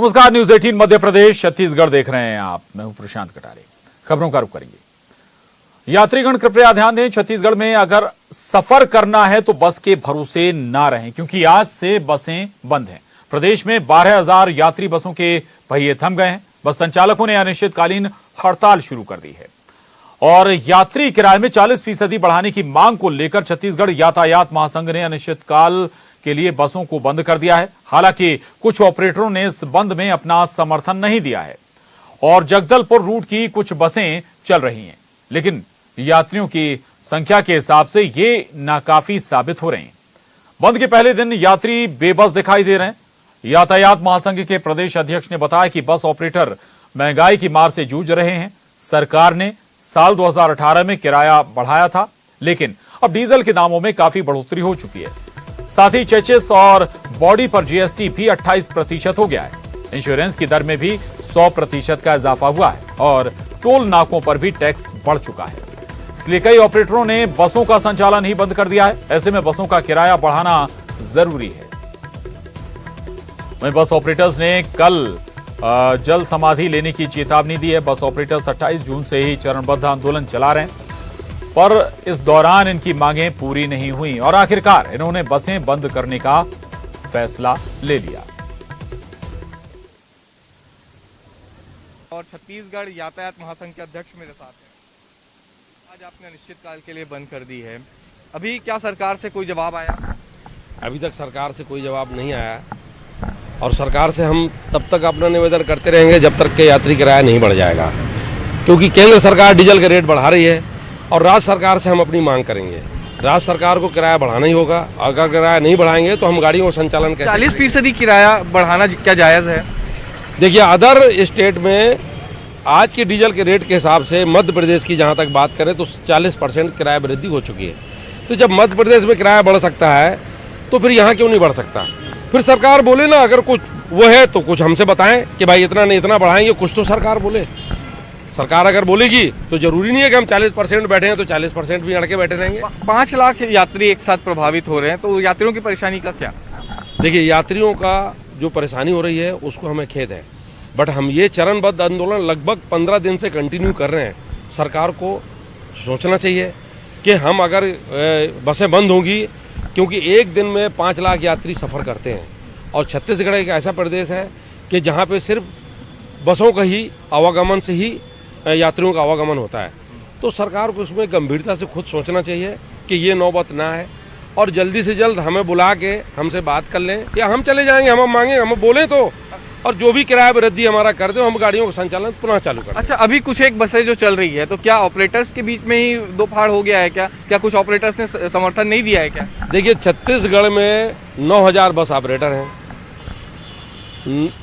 नमस्कार, न्यूज 18 मध्य प्रदेश छत्तीसगढ़ देख रहे हैं आप। मैं हूं प्रशांत कटारे। खबरों का रुख करेंगे। यात्रीगण कृपया ध्यान दें, छत्तीसगढ़ में अगर सफर करना है तो बस के भरोसे ना रहें, क्योंकि आज से बसें बंद हैं। प्रदेश में 12,000 यात्री बसों के पहिए थम गए हैं। बस संचालकों ने अनिश्चितकालीन हड़ताल शुरू कर दी है और यात्री किराए में 40% बढ़ाने की मांग को लेकर छत्तीसगढ़ यातायात महासंघ ने अनिश्चितकाल के लिए बसों को बंद कर दिया है। हालांकि कुछ ऑपरेटरों ने इस बंद में अपना समर्थन नहीं दिया है और जगदलपुर रूट की कुछ बसें चल रही हैं, लेकिन यात्रियों की संख्या के हिसाब से ये नाकाफी साबित हो रहे हैं। बंद के पहले दिन यात्री बेबस दिखाई दे रहे हैं। यातायात महासंघ के प्रदेश अध्यक्ष ने बताया कि बस ऑपरेटर महंगाई की मार से जूझ रहे हैं। सरकार ने साल 2018 में किराया बढ़ाया था, लेकिन अब डीजल के दामों में काफी बढ़ोतरी हो चुकी है। साथ ही चेचिस और बॉडी पर जीएसटी भी 28% हो गया है। इंश्योरेंस की दर में भी 100% का इजाफा हुआ है और टोल नाकों पर भी टैक्स बढ़ चुका है। इसलिए कई ऑपरेटरों ने बसों का संचालन ही बंद कर दिया है। ऐसे में बसों का किराया बढ़ाना जरूरी है। वहीं बस ऑपरेटर्स ने कल जल समाधि लेने की चेतावनी दी है। बस ऑपरेटर्स 28 जून से ही चरणबद्ध आंदोलन चला रहे हैं, पर इस दौरान इनकी मांगें पूरी नहीं हुई और आखिरकार इन्होंने बसें बंद करने का फैसला ले लिया। और छत्तीसगढ़ यातायात महासंघ के अध्यक्ष मेरे साथ हैं। आज आपने अनिश्चितकाल के लिए बंद कर दी है, अभी क्या सरकार से कोई जवाब आया? अभी तक सरकार से कोई जवाब नहीं आया और सरकार से हम तब तक अपना निवेदन करते रहेंगे जब तक के यात्री किराया नहीं बढ़ जाएगा, क्योंकि केंद्र सरकार डीजल के रेट बढ़ा रही है और राज्य सरकार से हम अपनी मांग करेंगे। राज्य सरकार को किराया बढ़ाना ही होगा। अगर किराया नहीं बढ़ाएंगे तो हम गाड़ियों का संचालन कैसे? 40% किराया बढ़ाना क्या जायज़ है? देखिए, अदर स्टेट में आज के डीजल के रेट के हिसाब से मध्य प्रदेश की जहाँ तक बात करें तो 40% किराया वृद्धि हो चुकी है। तो जब मध्य प्रदेश में किराया बढ़ सकता है तो फिर यहाँ क्यों नहीं बढ़ सकता? फिर सरकार बोले ना, अगर कुछ वो है तो कुछ हमसे बताएं कि भाई इतना नहीं इतना बढ़ाएंगे, कुछ तो सरकार बोले। सरकार अगर बोलेगी तो जरूरी नहीं है कि हम 40% बैठे हैं तो 40% भी अड़के बैठे रहेंगे। 5 लाख यात्री एक साथ प्रभावित हो रहे हैं, तो यात्रियों की परेशानी का क्या? देखिए, यात्रियों का जो परेशानी हो रही है उसको हमें खेद है, बट हम ये चरणबद्ध आंदोलन लगभग 15 दिन से कंटिन्यू कर रहे हैं। सरकार को सोचना चाहिए कि हम अगर बसें बंद होंगी, क्योंकि एक दिन में 5 लाख यात्री सफ़र करते हैं और छत्तीसगढ़ एक ऐसा प्रदेश है कि जहाँ पे सिर्फ बसों का ही आवागमन से ही यात्रियों का आवागमन होता है। तो सरकार को इसमें गंभीरता से खुद सोचना चाहिए कि ये नौबत ना है और जल्दी से जल्द हमें बुला के हमसे बात कर लें, या हम चले जाएंगे, हम मांगे, हम बोलें तो, और जो भी किराया वृद्धि हमारा कर दे, हम गाड़ियों का संचालन पुनः चालू करें। अच्छा, अभी कुछ एक बसें जो चल रही है, तो क्या ऑपरेटर्स के बीच में ही दो फाड़ हो गया है क्या कुछ ऑपरेटर्स ने समर्थन नहीं दिया है क्या? देखिए, छत्तीसगढ़ में 9,000 बस ऑपरेटर हैं।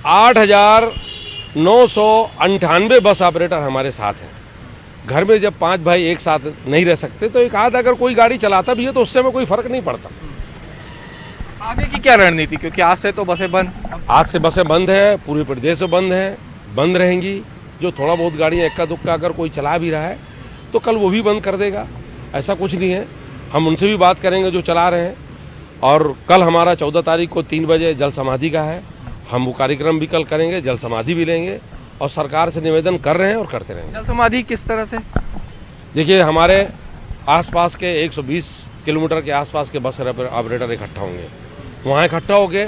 8,998 बस ऑपरेटर हमारे साथ हैं। घर में जब 5 भाई एक साथ नहीं रह सकते तो एक आध अगर कोई गाड़ी चलाता भी है तो उससे हमें कोई फर्क नहीं पड़ता। आगे की क्या रणनीति, क्योंकि आज से तो बसें बंद? आज से बसें बंद है, पूरे प्रदेश में बंद है, बंद रहेंगी। जो थोड़ा बहुत गाड़ियाँ इक्का दुक्का अगर कोई चला भी रहा है तो कल वो भी बंद कर देगा, ऐसा कुछ नहीं है। हम उनसे भी बात करेंगे जो चला रहे हैं। और कल हमारा 14 तारीख को 3 बजे जल समाधि का है, हम वो कार्यक्रम भी कल करेंगे, जल समाधि भी लेंगे और सरकार से निवेदन कर रहे हैं और करते रहेंगे। जल समाधि किस तरह से? देखिए, हमारे आसपास के 120 किलोमीटर के आसपास के बस ऑपरेटर इकट्ठा होंगे। वहाँ इकट्ठा होके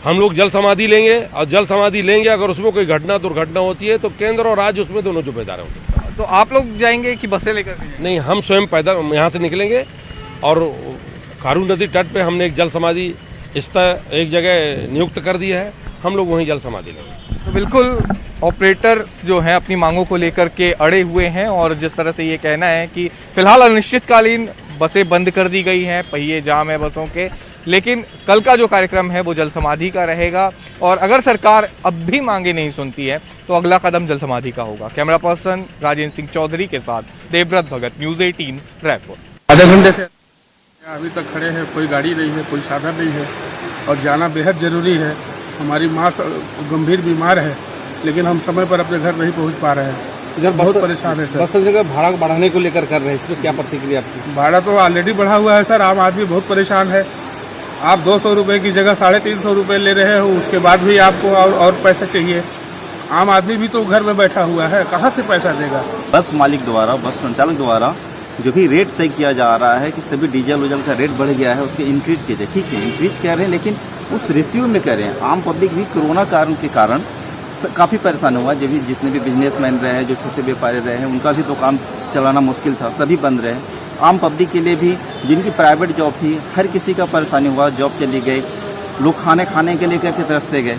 हम लोग जल समाधि लेंगे और जल समाधि लेंगे, अगर उसमें कोई घटना दुर्घटना होती है तो केंद्र और राज्य उसमें दोनों जिम्मेदार होंगे। तो आप लोग जाएंगे कि बसें लेकर? नहीं, हम स्वयं पैदल यहाँ से निकलेंगे और खारून नदी तट पे हमने एक जल समाधि एक जगह नियुक्त कर दिया है, हम लोग वहीं जल समाधि लेंगे। तो बिल्कुल ऑपरेटर जो हैं अपनी मांगों को लेकर के अड़े हुए हैं और जिस तरह से ये कहना है कि फिलहाल अनिश्चितकालीन बसें बंद कर दी गई हैं, पहिए जाम है बसों के, लेकिन कल का जो कार्यक्रम है वो जल समाधि का रहेगा और अगर सरकार अब भी मांगे नहीं सुनती है तो अगला कदम जल समाधि का होगा। कैमरा पर्सन राजेंद्र सिंह चौधरी के साथ देवव्रत भगत, न्यूज़ 18 रायपुर। आधे घंटे से अभी तक खड़े हैं, कोई गाड़ी नहीं है, कोई साधन नहीं है और जाना बेहद ज़रूरी है। हमारी माँ गंभीर बीमार है, लेकिन हम समय पर अपने घर नहीं पहुँच पा रहे हैं। इधर बहुत परेशान है सर। बस जगह भाड़ा बढ़ाने को लेकर कर रहे हैं, इसमें क्या प्रतिक्रिया आपकी? भाड़ा तो ऑलरेडी बढ़ा हुआ है सर, आम आदमी बहुत परेशान है। आप 200 रुपये की जगह 350 रुपये ले रहे हो, उसके बाद भी आपको और पैसा चाहिए। आम आदमी भी तो घर में बैठा हुआ है, कहाँ से पैसा देगा। बस मालिक द्वारा, बस संचालक द्वारा जो भी रेट तय किया जा रहा है कि सभी डीजल उजल का रेट बढ़ गया है, उसके इंक्रीज किए जाए। ठीक है, इंक्रीज कह रहे हैं, लेकिन उस रेशियो में कह रहे हैं। आम पब्लिक भी कोरोना के कारण काफ़ी परेशान हुआ। जब भी जितने भी बिजनेसमैन रहे, जो छोटे व्यापारी रहे हैं, उनका भी तो काम चलाना मुश्किल था, सभी बंद रहे। आम पब्लिक के लिए भी, जिनकी प्राइवेट जॉब थी, हर किसी का परेशानी हुआ, जॉब चली गई, लोग खाने के लिए करके तरसते गए।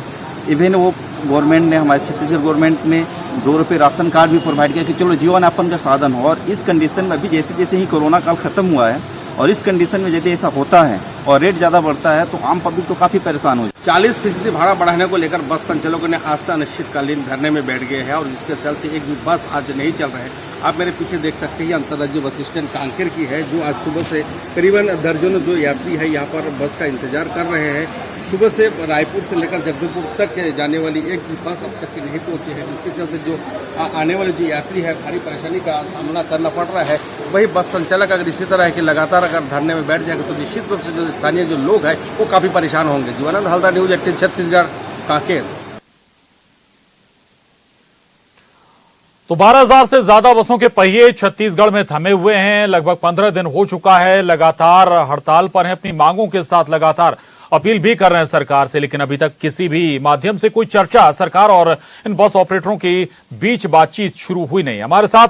इवन वो गवर्नमेंट ने, हमारे छत्तीसगढ़ गवर्नमेंट ने 2 रुपये राशन कार्ड भी प्रोवाइड किया कि चलो जीवन यापन का साधन हो। और इस कंडीशन में अभी जैसे जैसे ही कोरोना काल खत्म हुआ है और इस कंडीशन में यदि ऐसा होता है और रेट ज़्यादा बढ़ता है तो आम पब्लिक तो काफ़ी परेशान हो। 40% भाड़ा बढ़ाने को लेकर बस संचालकों ने आज से अनिश्चितकालीन धरने में बैठ गए हैं और इसके चलते एक भी बस आज नहीं चल रहे हैं। आप मेरे पीछे देख सकते हैं, अंतर्राज्यीय बस स्टैंड कांकेर की है, जो आज सुबह से करीबन दर्जनों जो यात्री है यहाँ पर बस का इंतजार कर रहे हैं। सुबह से रायपुर से लेकर जगदलपुर तक जाने वाली एक भी बस अब तक की नहीं पहुंची है, जिसके चलते जो आने वाले जो यात्री है भारी परेशानी का सामना करना पड़ रहा है। वही बस संचालक अगर इसी तरह है कि लगातार अगर धरने में बैठ जाएगा तो निश्चित रूप से जो स्थानीय जो लोग हैं वो काफ़ी परेशान होंगे। जीवानंद हल्दार, न्यूज 18 छत्तीसगढ़, कांकेर। तो 12,000 से ज्यादा बसों के पहिए छत्तीसगढ़ में थमे हुए हैं। लगभग 15 दिन हो चुका है, लगातार हड़ताल पर हैं, अपनी मांगों के साथ लगातार अपील भी कर रहे हैं सरकार से, लेकिन अभी तक किसी भी माध्यम से कोई चर्चा सरकार और इन बस ऑपरेटरों के बीच बातचीत शुरू हुई नहीं। हमारे साथ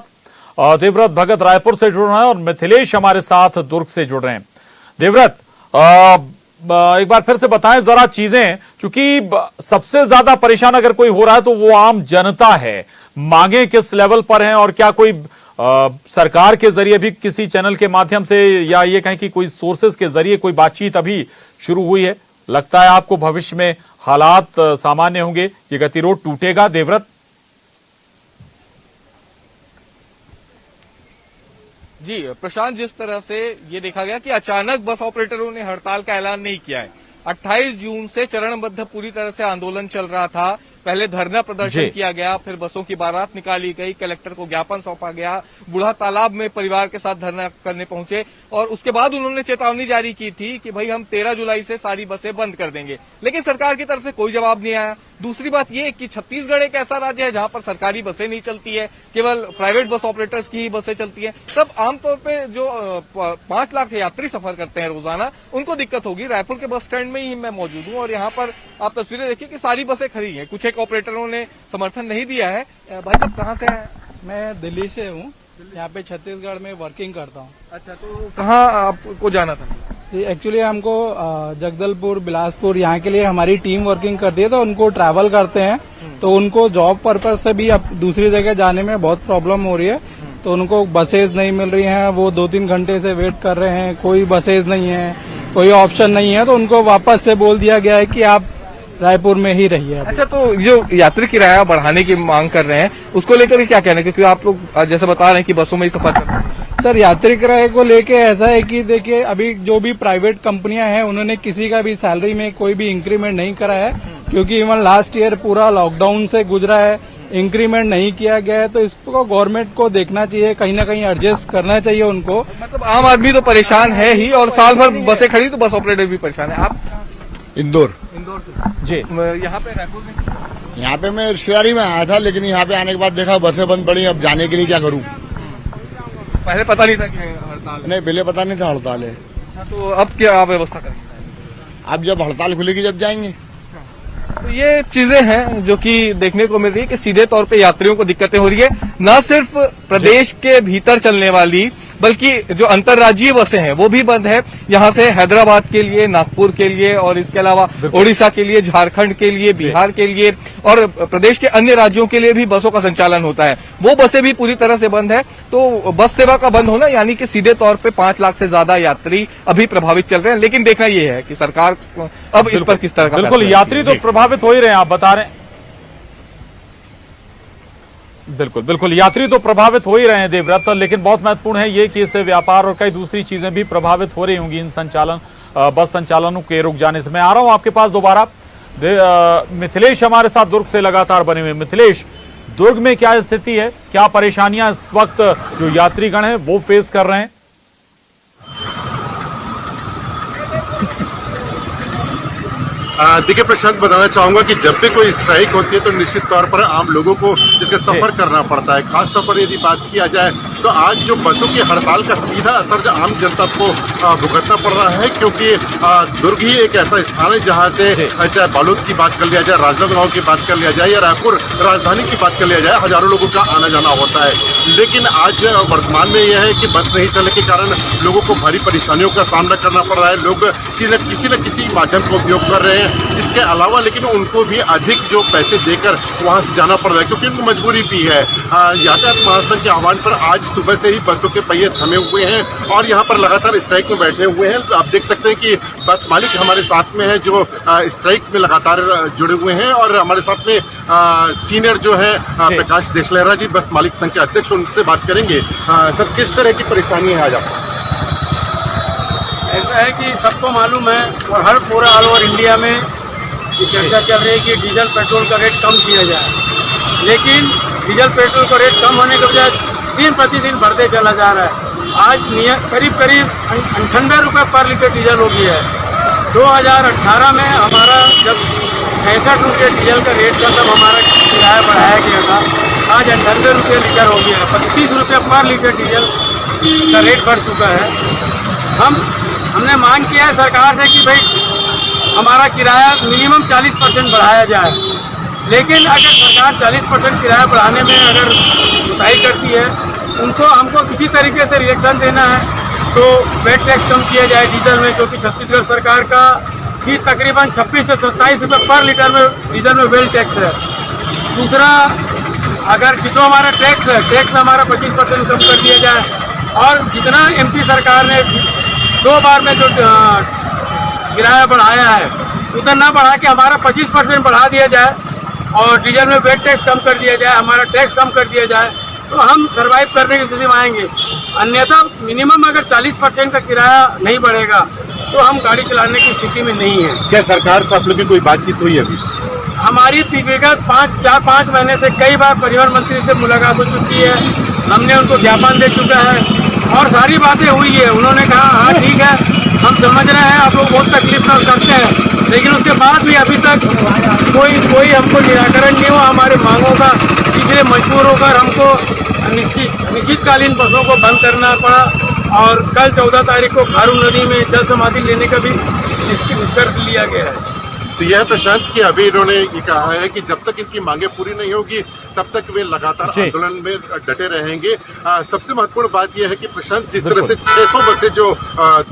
देवव्रत भगत रायपुर से जुड़ रहे हैं और मिथिलेश हमारे साथ दुर्ग से जुड़ रहे हैं। देवव्रत, एक बार फिर से बताएं जरा चीजें, क्योंकि सबसे ज्यादा परेशान अगर कोई हो रहा है तो वो आम जनता है। मांगे किस लेवल पर हैं और क्या कोई सरकार के जरिए भी किसी चैनल के माध्यम से या ये कहें कि कोई सोर्सेज के जरिए कोई बातचीत अभी शुरू हुई है? लगता है आपको भविष्य में हालात सामान्य होंगे, ये गतिरोध टूटेगा? देवव्रत जी प्रशांत, जिस तरह से ये देखा गया कि अचानक बस ऑपरेटरों ने हड़ताल का ऐलान नहीं किया है। 28 जून से चरणबद्ध पूरी तरह से आंदोलन चल रहा था। पहले धरना प्रदर्शन किया गया, फिर बसों की बारात निकाली गई, कलेक्टर को ज्ञापन सौंपा गया, बूढ़ा तालाब में परिवार के साथ धरना करने पहुंचे और उसके बाद उन्होंने चेतावनी जारी की थी कि भाई हम 13 जुलाई से सारी बसें बंद कर देंगे, लेकिन सरकार की तरफ से कोई जवाब नहीं आया। दूसरी बात यह कि छत्तीसगढ़ एक ऐसा राज्य है जहां पर सरकारी बसें नहीं चलती है, केवल प्राइवेट बस ऑपरेटर्स की ही बसें चलती है। तब आमतौर पर जो 5 लाख यात्री सफर करते हैं रोजाना, उनको दिक्कत होगी। रायपुर के बस स्टैंड में ही मैं मौजूद हूँ और यहाँ पर आप तस्वीरें देखिए कि सारी बसें खड़ी हैं। कुछ एक ऑपरेटरों ने समर्थन नहीं दिया है। भाई साहब कहाँ से हैं? मैं दिल्ली से हूँ, यहाँ पे छत्तीसगढ़ में वर्किंग करता हूँ। अच्छा, तो कहाँ आपको जाना था? एक्चुअली हमको जगदलपुर, बिलासपुर यहाँ के लिए हमारी टीम वर्किंग करती है, तो उनको ट्रैवल करते हैं, तो उनको जॉब पर्पज से भी अब दूसरी जगह जाने में बहुत प्रॉब्लम हो रही है। तो उनको बसेज नहीं मिल रही हैं, वो 2-3 घंटे से वेट कर रहे हैं, कोई बसेज नहीं है, कोई ऑप्शन नहीं है, तो उनको वापस से बोल दिया गया है कि आप रायपुर में ही रहिए। अच्छा, तो जो यात्री किराया बढ़ाने की मांग कर रहे हैं उसको लेकर क्या कहना है, क्योंकि आप लोग जैसे बता रहे हैं कि बसों में ही सफर कर रहे हैं? सर, यात्री किराए को लेके ऐसा है कि देखिए, अभी जो भी प्राइवेट कंपनियां हैं उन्होंने किसी का भी सैलरी में कोई भी इंक्रीमेंट नहीं करा है, क्योंकि इवन लास्ट ईयर पूरा लॉकडाउन से गुजरा है, इंक्रीमेंट नहीं किया गया है। तो इसको गवर्नमेंट को देखना चाहिए, कहीं ना कहीं एडजस्ट करना चाहिए उनको। मतलब आम आदमी तो परेशान है ही और साल भर बसें खड़ी तो बस ऑपरेटर भी परेशान है। आप इंदौर से जी, यहाँ पे रायपुर में? यहाँ पे मैं रिश्तेदारी में आया था, लेकिन यहाँ पे आने के बाद देखा बसें बंद पड़ी। अब जाने के लिए क्या करूँ? पहले पता नहीं था कि हड़ताल? नहीं, पहले पता नहीं था हड़ताल है। तो अब क्या व्यवस्था करेंगे? अब जब हड़ताल खुलेगी जब जाएंगे। तो ये चीजें हैं जो कि देखने को मिल रही है कि सीधे तौर पे यात्रियों को दिक्कतें हो रही है, न सिर्फ प्रदेश के भीतर चलने वाली बल्कि जो अंतर्राज्यीय बसें हैं वो भी बंद है। यहाँ से हैदराबाद के लिए, नागपुर के लिए और इसके अलावा ओडिशा के लिए, झारखंड के लिए, बिहार के लिए और प्रदेश के अन्य राज्यों के लिए भी बसों का संचालन होता है। वो बसें भी पूरी तरह से बंद है। तो बस सेवा का बंद होना यानी कि सीधे तौर पे 5 लाख से ज्यादा यात्री अभी प्रभावित चल रहे हैं। लेकिन देखना यह है कि सरकार अब इस पर किस तरह का बिल्कुल यात्री तो प्रभावित हो ही रहे हैं, आप बता रहे हैं। बिल्कुल बिल्कुल यात्री तो प्रभावित हो ही रहे हैं देवव्रत, लेकिन बहुत महत्वपूर्ण है ये कि इससे व्यापार और कई दूसरी चीजें भी प्रभावित हो रही होंगी इन बस संचालनों के रुक जाने से। मैं आ रहा हूं आपके पास दोबारा। मिथिलेश हमारे साथ दुर्ग से लगातार बने हुए। मिथिलेश, दुर्ग में क्या स्थिति है, क्या परेशानियां इस वक्त जो यात्रीगण हैं वो फेस कर रहे हैं? देखिए प्रशांत, बताना चाहूंगा कि जब भी कोई स्ट्राइक होती है तो निश्चित तौर पर आम लोगों को इसका सफर करना पड़ता है। खासतौर पर यदि बात किया जाए तो आज जो बसों की हड़ताल का सीधा असर जो आम जनता को भुगतना पड़ रहा है, क्योंकि दुर्ग ही एक ऐसा स्थान है जहां से चाहे बालोद की बात कर लिया जाए, राजनांदगांव की बात कर लिया जाए या रायपुर राजधानी की बात कर लिया जाए, हजारों लोगों का आना जाना होता है। लेकिन आज वर्तमान में यह है कि बस नहीं चलने के कारण लोगों को भारी परेशानियों का सामना करना पड़ रहा है। लोग किसी न किसी माध्यम का उपयोग कर रहे हैं। इसके अलावा लेकिन उनको भी अधिक जो पैसे देकर वहां से जाना पड़ रहा है, क्योंकि उनको मजबूरी भी है। यातायात महासंघ के आह्वान पर आज सुबह से ही बसों के पहिए थमे हुए हैं और यहाँ पर लगातार स्ट्राइक में बैठे हुए हैं। आप देख सकते हैं कि बस मालिक हमारे साथ में है जो स्ट्राइक में लगातार जुड़े हुए हैं, और हमारे साथ में सीनियर जो है प्रकाश देशलहरा जी, बस मालिक संघ के अध्यक्ष, उनसे बात करेंगे। सर, किस तरह की परेशानी है आज आपको? ऐसा है कि सबको मालूम है और हर पूरा ऑल ओवर इंडिया में ये चर्चा चल रही है कि डीजल पेट्रोल का रेट कम किया जाए, लेकिन डीजल पेट्रोल का रेट कम होने के बजाय दिन प्रतिदिन बढ़ते चला जा रहा है। आज करीब 98 रुपये पर लीटर डीजल हो गया है। 2018 में हमारा जब 66 रुपये डीजल का रेट था तब हमारा किराया बढ़ाया गया था। आज 98 रुपये लीटर हो गया है। 25 रुपये पर लीटर डीजल का रेट बढ़ चुका है। हमने मांग किया है सरकार से कि भाई हमारा किराया मिनिमम 40% बढ़ाया जाए, लेकिन अगर सरकार 40% किराया बढ़ाने में अगर कोताही करती है, हमको किसी तरीके से रिएक्शन देना है तो वेट टैक्स कम किया जाए डीजल में, क्योंकि छत्तीसगढ़ सरकार का ही तकरीबन 26 से 27 रुपये पर लीटर में डीजल में वेल टैक्स है। दूसरा, अगर जो हमारा टैक्स है, टैक्स हमारा 25% कम कर दिया जाए, और जितना एमपी सरकार ने 2 बार में जो किराया बढ़ाया है उतना ना बढ़ा के हमारा 25% बढ़ा दिया जाए और डीजल में वेट टैक्स कम कर दिया जाए, हमारा टैक्स कम कर दिया जाए, तो हम सर्वाइव करने की स्थिति में आएंगे। अन्यथा मिनिमम अगर 40% का किराया नहीं बढ़ेगा तो हम गाड़ी चलाने की स्थिति में नहीं है। क्या सरकार से आप लोगों की कोई बातचीत हुई अभी? हमारी विगत 5 महीने से कई बार परिवहन मंत्री से मुलाकात हो चुकी है। हमने उनको ज्ञापन दे चुका है और सारी बातें हुई है। उन्होंने कहा हाँ ठीक है, हम समझ रहे हैं आप लोग बहुत तकलीफ करते हैं, लेकिन उसके बाद भी अभी तक कोई हमको निराकरण नहीं हुआ हमारे मांगों का। इसलिए मजबूर होकर हमको निश्चितकालीन बसों को बंद करना पड़ा और कल 14 तारीख को खारून नदी में जल समाधि लेने का भी निष्कर्ष लिया गया है। तो यह प्रशांत कि अभी इन्होंने ये कहा है कि जब तक इनकी मांगे पूरी नहीं होगी तब तक वे लगातार आंदोलन में डटे रहेंगे। सबसे महत्वपूर्ण बात यह है कि प्रशांत, जिस तरह से 600 बसें जो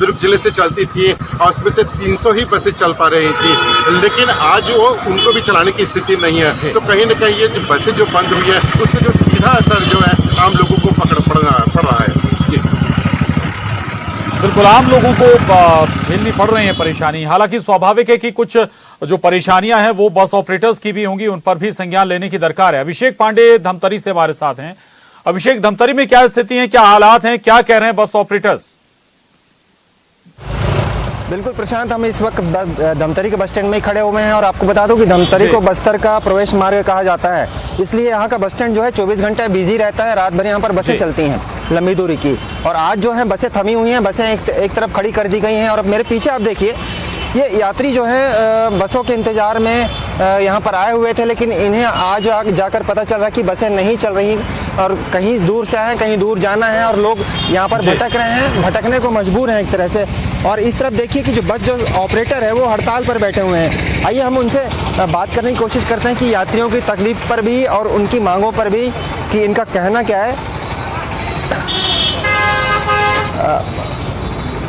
दुर्ग जिले से चलती थी और उसमें से 300 ही बसें चल पा रही थी, लेकिन आज वो उनको भी चलाने की स्थिति नहीं है। तो कहीं न कहीं ये जो बसें जो बंद हुई है उससे जो सीधा असर जो है आम लोगों को पड़ रहा है। बिल्कुल, आम लोगों को झेलनी पड़ रही है परेशानी। हालांकि स्वाभाविक है कि कुछ जो परेशानियां हैं वो बस ऑपरेटर्स की भी होंगी, उन पर भी संज्ञान लेने की दरकार है। अभिषेक पांडे धमतरी से हमारे साथ हैं। अभिषेक, धमतरी में क्या स्थिति है, क्या हालात हैं, क्या कह रहे हैं बस ऑपरेटर्स? बिल्कुल प्रशांत, हम इस वक्त धमतरी के बस स्टैंड में ही खड़े हुए हैं और आपको बता दूं कि धमतरी को बस्तर का प्रवेश मार्ग कहा जाता है, इसलिए यहाँ का बस स्टैंड जो है 24 घंटे बिजी रहता है। रात भर यहाँ पर बसें चलती हैं लंबी दूरी की, और आज जो है बसें थमी हुई हैं, बसें एक तरफ खड़ी कर दी गई हैं। और अब मेरे पीछे आप देखिए, ये यात्री जो है बसों के इंतजार में यहाँ पर आए हुए थे, लेकिन इन्हें आज जाकर पता चल रहा कि बसें नहीं चल रही और कहीं दूर से आए, कहीं दूर जाना है, और लोग यहाँ पर भटक रहे हैं, भटकने को मजबूर हैं एक तरह से। और इस तरफ देखिए कि जो बस जो ऑपरेटर है वो हड़ताल पर बैठे हुए हैं। आइए हम उनसे बात करने की कोशिश करते हैं कि यात्रियों की तकलीफ पर भी और उनकी मांगों पर भी कि इनका कहना क्या है।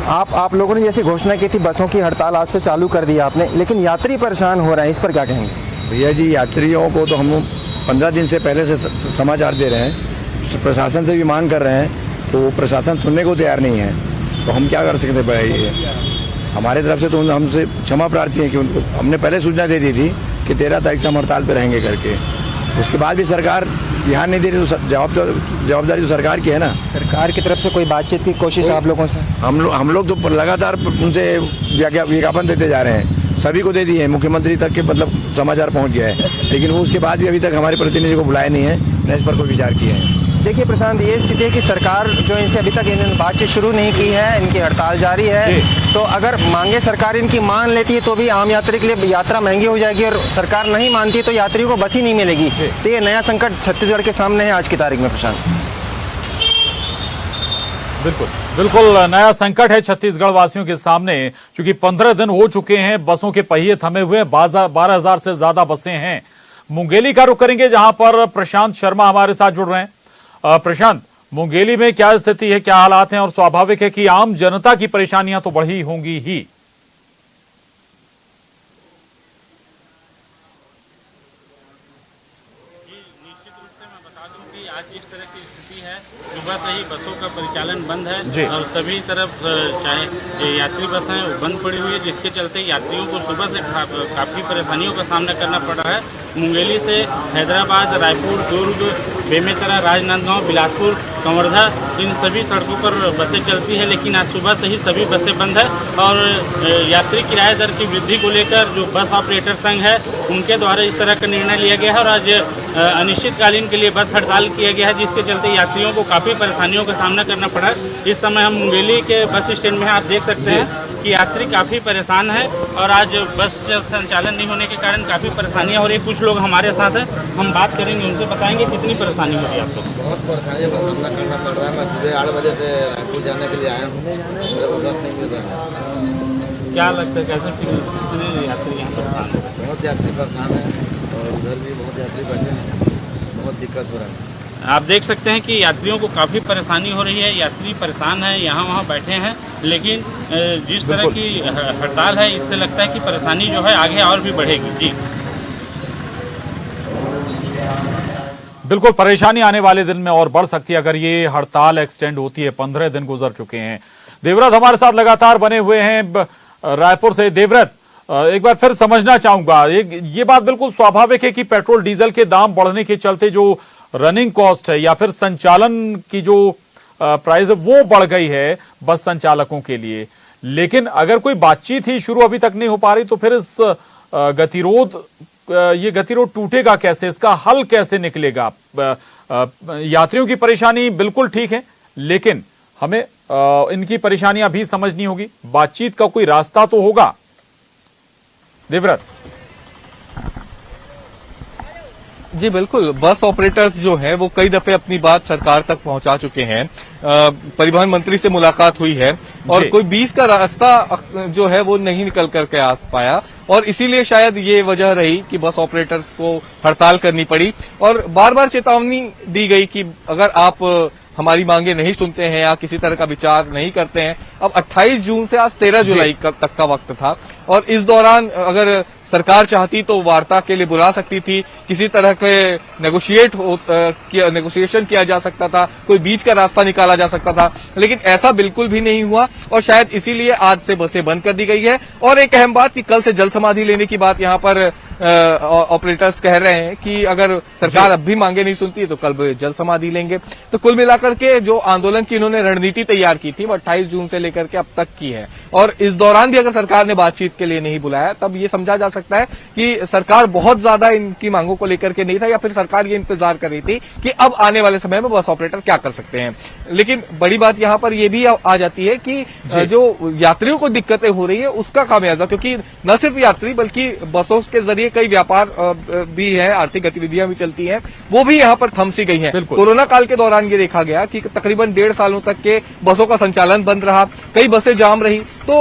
आप लोगों ने जैसी घोषणा की थी बसों की हड़ताल आज से चालू कर दी आपने, लेकिन यात्री परेशान हो रहे हैं, इस पर क्या कहेंगे? भैया जी, यात्रियों को तो हम 15 दिन से पहले से समाचार दे रहे हैं, प्रशासन से भी मांग कर रहे हैं, तो प्रशासन सुनने को तैयार नहीं है। तो हम क्या कर सकते हैं भाई? हमारे तरफ से तो हमसे क्षमा प्रार्थी है कि उनको हमने पहले सूचना दे दी थी कि 13 तारीख से हम हड़ताल पर रहेंगे करके। उसके बाद भी सरकार ध्यान नहीं दे रही, तो जवाबदारी तो सरकार की है ना। सरकार की तरफ से कोई बातचीत की कोशिश आप लोगों से? हम लोग तो लगातार उनसे विज्ञापन देते जा रहे हैं, सभी को दे दिए हैं, मुख्यमंत्री तक के समाचार पहुंच गया है, लेकिन वो उसके बाद भी अभी तक हमारे प्रतिनिधि को बुलाया नहीं है, न इस पर कोई विचार किया है। देखिए प्रशांत, ये स्थिति है कि सरकार जो इनसे अभी तक इन्होंने बातचीत शुरू नहीं की है, इनकी हड़ताल जारी है। तो अगर मांगे सरकार इनकी मान लेती है तो भी आम यात्री के लिए यात्रा महंगी हो जाएगी, और सरकार नहीं मानती तो यात्रियों को बस ही नहीं मिलेगी। तो ये नया संकट छत्तीसगढ़ के सामने है आज की तारीख में प्रशांत। बिल्कुल बिल्कुल नया संकट है छत्तीसगढ़ वासियों के सामने, क्योंकि 15 दिन हो चुके हैं, बसों के पहिए थमे हुए, 12,000 से ज्यादा बसें हैं। मुंगेली का रुख करेंगे, जहां पर प्रशांत शर्मा हमारे साथ जुड़ रहे हैं। प्रशांत, मुंगेली में क्या स्थिति है, क्या हालात हैं, और स्वाभाविक है कि आम जनता की परेशानियां तो बढ़ी होंगी ही। आज इस तरह की स्थिति है, सुबह से ही बसों का परिचालन बंद है और सभी तरफ चाहे यात्री बसें हैं वो बंद पड़ी हुई है, जिसके चलते यात्रियों को सुबह से काफी परेशानियों का सामना करना पड़ रहा है। मुंगेली से हैदराबाद, रायपुर, दुर्ग, बेमेतरा, राजनांदगांव, बिलासपुर, कंवर्धा, इन सभी सड़कों पर बसें चलती है, लेकिन आज सुबह से ही सभी बसें बंद है। और यात्री किराया दर की वृद्धि को लेकर जो बस ऑपरेटर संघ है उनके द्वारा इस तरह का निर्णय लिया गया है और आज अनिश्चितकालीन के लिए बस हड़ताल किया गया है, जिसके चलते यात्रियों को काफी परेशानियों का सामना करना पड़ा है। इस समय हम मुंगेली के बस स्टैंड में आप देख सकते हैं कि यात्री काफी परेशान है और आज बस संचालन नहीं होने के कारण काफी परेशानियां हो रही है। कुछ लोग हमारे साथ हैं, हम बात करेंगे, उनसे बताएंगे कितनी परेशानी हो रही है आपको। बहुत परेशानियों का सामना करना पड़ रहा है। मैं सुबह 8 बजे से रायपुर जाने के लिए आया हूँ, मेरे को बस नहीं मिल रहा है। क्या लगता है कैसे कितने यात्री यहाँ परेशान है? बहुत यात्री परेशान है और उधर भी बहुत यात्री बैठे हैं, बहुत दिक्कत हो रहा है। आप देख सकते हैं कि यात्रियों को काफी परेशानी हो रही है, यात्री परेशान है, यहाँ वहाँ बैठे हैं, लेकिन जिस तरह की हड़ताल है इससे लगता है कि परेशानी जो है आगे और भी बढ़ेगी। जी बिल्कुल, परेशानी आने वाले दिन में और बढ़ सकती है अगर ये हड़ताल एक्सटेंड होती है। 15 दिन गुजर चुके हैं। देवव्रत हमारे साथ लगातार बने हुए हैं रायपुर से। देवव्रत, एक बार फिर समझना चाहूंगा, ये बात बिल्कुल स्वाभाविक है कि पेट्रोल डीजल के दाम बढ़ने के चलते जो रनिंग कॉस्ट है या फिर संचालन की जो प्राइस है वो बढ़ गई है बस संचालकों के लिए, लेकिन अगर कोई बातचीत ही शुरू अभी तक नहीं हो पा रही तो फिर इस ये गतिरोध टूटेगा कैसे, इसका हल कैसे निकलेगा? यात्रियों की परेशानी बिल्कुल ठीक है, लेकिन हमें इनकी परेशानियां भी समझनी होगी। बातचीत का कोई रास्ता तो होगा। देवव्रत जी बिल्कुल, बस ऑपरेटर्स जो हैं वो कई दफे अपनी बात सरकार तक पहुंचा चुके हैं। परिवहन मंत्री से मुलाकात हुई है और कोई बीच का रास्ता जो है वो नहीं निकल करके आ पाया और इसीलिए शायद ये वजह रही कि बस ऑपरेटर्स को हड़ताल करनी पड़ी और बार बार चेतावनी दी गई कि अगर आप हमारी मांगे नहीं सुनते हैं या किसी तरह का विचार नहीं करते हैं। अब 28 जून से आज 13 जुलाई तक का वक्त था और इस दौरान अगर सरकार चाहती तो वार्ता के लिए बुला सकती थी, किसी तरह के नेगोशिएशन किया जा सकता था, कोई बीच का रास्ता निकाला जा सकता था, लेकिन ऐसा बिल्कुल भी नहीं हुआ और शायद इसीलिए आज से बसें बंद कर दी गई है। और एक अहम बात कि कल से जल समाधि लेने की बात यहाँ पर ऑपरेटर्स कह रहे हैं कि अगर सरकार अब भी मांगे नहीं सुनती तो कल जल समाधि लेंगे। तो कुल मिलाकर के जो आंदोलन की इन्होंने रणनीति तैयार की थी वो 28 जून से लेकर के अब तक की है और इस दौरान भी अगर सरकार ने बातचीत के लिए नहीं बुलाया तब ये समझा जा सकता है कि सरकार बहुत ज्यादा इनकी मांगों को लेकर के नहीं था या फिर सरकार ये इंतजार कर रही थी कि अब आने वाले समय में बस ऑपरेटर क्या कर सकते हैं। लेकिन बड़ी बात यहाँ पर यह भी आ जाती है कि जो यात्रियों को दिक्कतें हो रही है उसका खामियाजा, क्योंकि न सिर्फ यात्री बल्कि बसों के जरिए कई व्यापार भी है, आर्थिक गतिविधियां भी चलती हैं, वो भी यहाँ पर थम सी गई हैं। कोरोना काल के दौरान ये देखा गया कि तकरीबन 1.5 सालों तक के बसों का संचालन बंद रहा, कई बसें जाम रही, तो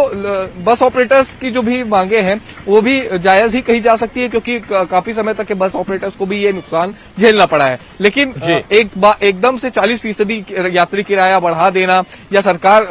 बस ऑपरेटर्स की जो भी मांगे हैं वो भी जायज ही कही जा सकती है क्योंकि काफी समय तक के बस ऑपरेटर्स को भी ये नुकसान झेलना पड़ा है। लेकिन एकदम से 40% यात्री किराया बढ़ा देना या सरकार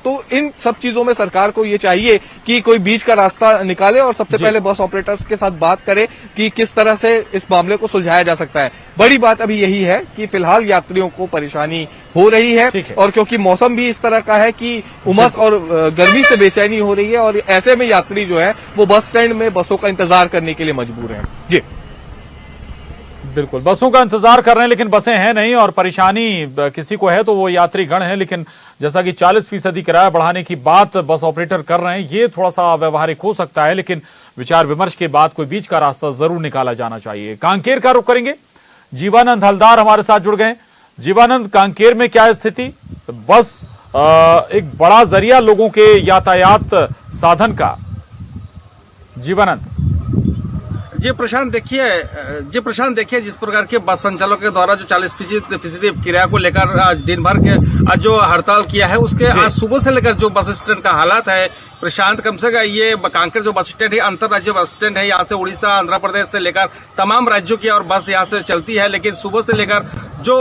तो इन सब चीजों में सरकार को ये चाहिए कि कोई बीच का रास्ता निकाले और सबसे पहले बस ऑपरेटर्स के साथ बात करे कि किस तरह से इस मामले को सुलझाया जा सकता है। बड़ी बात अभी यही है कि फिलहाल यात्रियों को परेशानी हो रही है और क्योंकि मौसम भी इस तरह का है कि उमस और गर्मी से बेचैनी हो रही है और ऐसे में यात्री जो है वो बस स्टैंड में बसों का इंतजार करने के लिए मजबूर हैं। जी बिल्कुल, बसों का इंतजार कर रहे हैं लेकिन बसें हैं नहीं और परेशानी किसी को है तो वो यात्री गण है, लेकिन जैसा कि 40% किराया बढ़ाने की बात बस ऑपरेटर कर रहे हैं ये थोड़ा सा व्यवहारिक हो सकता है, लेकिन विचार विमर्श के बाद कोई बीच का रास्ता जरूर निकाला जाना चाहिए। कांकेर का रुख करेंगे, जीवानंद हलदार हमारे साथ जुड़ गए। जीवानंद, कांकेर में क्या स्थिति? बस एक बड़ा जरिया लोगों के यातायात साधन का। जीवानंद। जी प्रशांत देखिए जिस प्रकार के बस संचालकों के द्वारा जो 40% किराया को लेकर आज दिन भर के आज जो हड़ताल किया है, उसके आज सुबह से लेकर जो बस स्टैंड का हालात है प्रशांत, कम से कम ये कांकेर जो बस स्टैंड है अंतरराज्य बस स्टैंड है। यहाँ से उड़ीसा, आंध्र प्रदेश से लेकर तमाम राज्यों की और बस यहाँ से चलती है, लेकिन सुबह से लेकर जो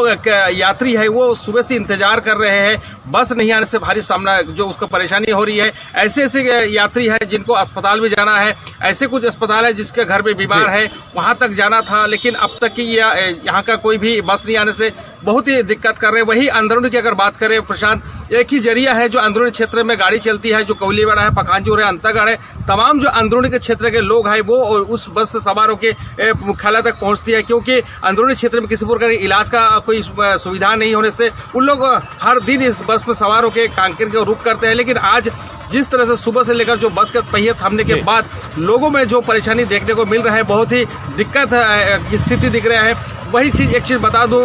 यात्री है वो सुबह से इंतजार कर रहे हैं। बस नहीं आने से भारी सामना जो उसको परेशानी हो रही है। ऐसे ऐसे यात्री है जिनको अस्पताल भी जाना है, ऐसे कुछ अस्पताल है जिसके घर में बीमार है, वहां तक जाना था, लेकिन अब तक की यहाँ का कोई भी बस नहीं आने से बहुत ही दिक्कत कर रहे हैं। वही अंदरूनी की अगर बात करें प्रशांत, एक ही जरिया है जो अंदरूनी क्षेत्र में गाड़ी चलती है, जो कोयलीवाड़ा है, पखानजोर है, अंतागढ़ है, तमाम जो अंदरूनी के क्षेत्र के लोग हैं वो उस बस से सवार होकर मुख्यालय तक पहुंचती है, क्योंकि अंदरूनी क्षेत्र में किसी प्रकार के इलाज का कोई सुविधा नहीं होने से उन लोग हर दिन इस बस में सवार होकर कांकेर के रुख करते हैं। लेकिन आज जिस तरह से सुबह से लेकर जो बस के पहिए थमने के बाद लोगों में जो परेशानी देखने को मिल रहा है, बहुत ही दिक्कत की स्थिति दिख रहा है। वही चीज एक चीज बता दूं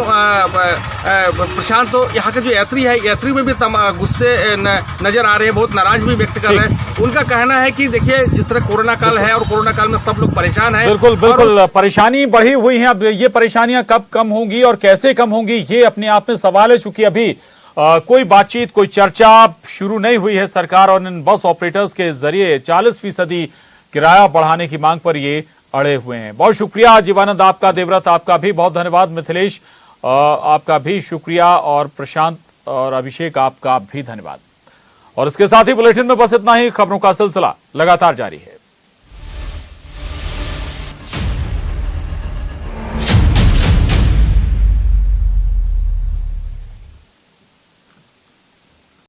प्रशांत, तो यहाँ के जो यात्री में भी गुस्से नजर आ रहे हैं, बहुत नाराज भी व्यक्त कर रहे हैं। उनका कहना है कि देखिए जिस तरह कोरोना काल है और कोरोना काल में सब लोग परेशान हैं। बिल्कुल परेशानी बढ़ी हुई है। अब ये परेशानियां कब कम होंगी और कैसे कम होंगी, ये अपने आप में सवाल है। चूंकि अभी कोई बातचीत, कोई चर्चा शुरू नहीं हुई है। सरकार और इन बस ऑपरेटर्स के जरिए 40% किराया बढ़ाने की मांग पर ये अड़े हुए हैं। बहुत शुक्रिया जीवानंद आपका, देवव्रत आपका भी बहुत धन्यवाद, मिथिलेश आपका भी शुक्रिया, और प्रशांत और अभिषेक आपका भी धन्यवाद। और इसके साथ ही बुलेटिन में बस इतना ही। खबरों का सिलसिला लगातार जारी है।